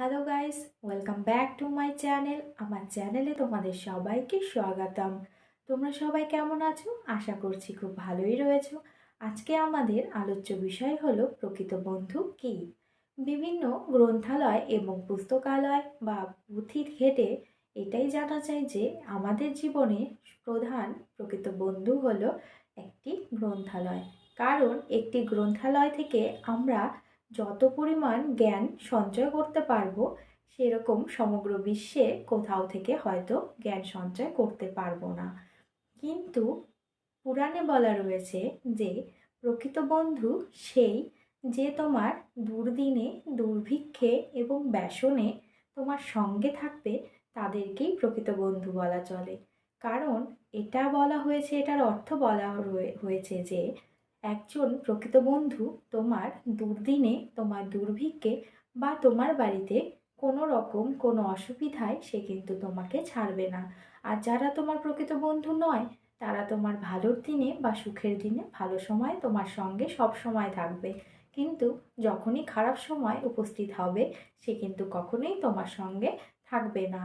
Hello guys, welcome back to my channel. আমার চ্যানেলে তোমাদের সবাইকে স্বাগতম। তোমরা সবাই কেমন আছো? আশা করছি খুব ভালোই রয়েছো। আজকে আমাদের আলোচ্য বিষয় হলো প্রকৃত বন্ধু কী। বিভিন্ন গ্রন্থালয় এবং পুস্তকালয় বা পুঁথির ঘেটে এটাই জানা যায় যে আমাদের জীবনে প্রধান প্রকৃত বন্ধু হলো একটি গ্রন্থালয়। কারণ একটি গ্রন্থালয় থেকে আমরা যত পরিমাণ জ্ঞান সঞ্চয় করতে পারবো সেরকম সমগ্র বিশ্বে কোথাও থেকে হয়তো জ্ঞান সঞ্চয় করতে পারবো না। কিন্তু পুরাণে বলা রয়েছে যে প্রকৃত বন্ধু সেই যে তোমার দুর্দিনে দুর্ভিক্ষে এবং ব্যসনে তোমার সঙ্গে থাকবে, তাদেরকেই প্রকৃত বন্ধু বলা চলে। কারণ এটা বলা হয়েছে, এটার অর্থ বলা হয়েছে যে একজন প্রকৃত বন্ধু তোমার দুর্দিনে, তোমার দুর্ভিক্ষে বা তোমার বাড়িতে কোনো রকম কোনো অসুবিধায় সে কিন্তু তোমাকে ছাড়বে না। আর যারা তোমার প্রকৃত বন্ধু নয়, তারা তোমার ভালোর দিনে বা সুখের দিনে, ভালো সময় তোমার সঙ্গে সব সময় থাকবে, কিন্তু যখনই খারাপ সময় উপস্থিত হবে সে কিন্তু কখনোই তোমার সঙ্গে থাকবে না।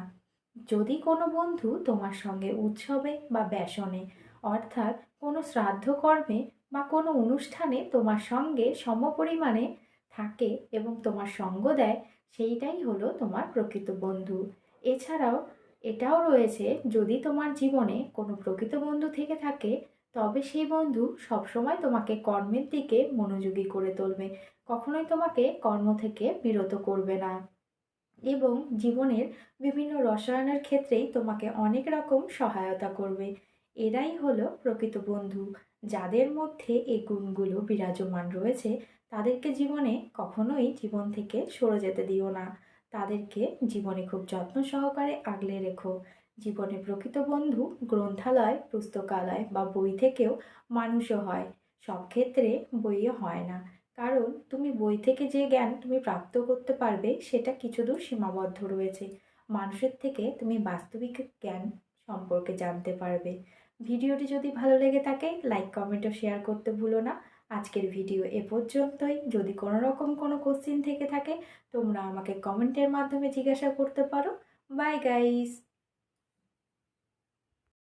যদি কোনো বন্ধু তোমার সঙ্গে উৎসবে বা ব্যসনে, অর্থাৎ কোনো শ্রাদ্ধ কর্মে বা কোনো অনুষ্ঠানে তোমার সঙ্গে সমপরিমাণে থাকে এবং তোমার সঙ্গ দেয়, সেইটাই হলো তোমার প্রকৃত বন্ধু। এছাড়াও এটাও রয়েছে, যদি তোমার জীবনে কোনো প্রকৃত বন্ধু থেকে থাকে, তবে সেই বন্ধু সবসময় তোমাকে কর্মের দিকে মনোযোগী করে তুলবে, কখনোই তোমাকে কর্ম থেকে বিরত করবে না এবং জীবনের বিভিন্ন রসায়নের ক্ষেত্রেই তোমাকে অনেক রকম সহায়তা করবে। এরাই হলো প্রকৃত বন্ধু। যাদের মধ্যে এই গুণগুলো বিরাজমান রয়েছে, তাদেরকে জীবনে কখনোই জীবন থেকে সরে যেতে দিও না। তাদেরকে জীবনে খুব যত্ন সহকারে আগলে রেখো। জীবনে প্রকৃত বন্ধু গ্রন্থালয়, পুস্তকালয় বা বই থেকেও মানুষও হয়, সব ক্ষেত্রে বইও হয় না। কারণ তুমি বই থেকে যে জ্ঞান তুমি প্রাপ্ত করতে পারবে সেটা কিছু দূর সীমাবদ্ধ রয়েছে। মানুষের থেকে তুমি বাস্তবিক জ্ঞান সম্পর্কে জানতে পারবে। ভিডিওটি যদি ভালো লেগে থাকে, লাইক কমেন্ট ও শেয়ার করতে ভুলো না। আজকের ভিডিও এ পর্যন্তই। যদি কোনো রকম কোনো কোশ্চিন থেকে থাকে, তোমরা আমাকে কমেন্টের মাধ্যমে জিজ্ঞাসা করতে পারো। Bye guys.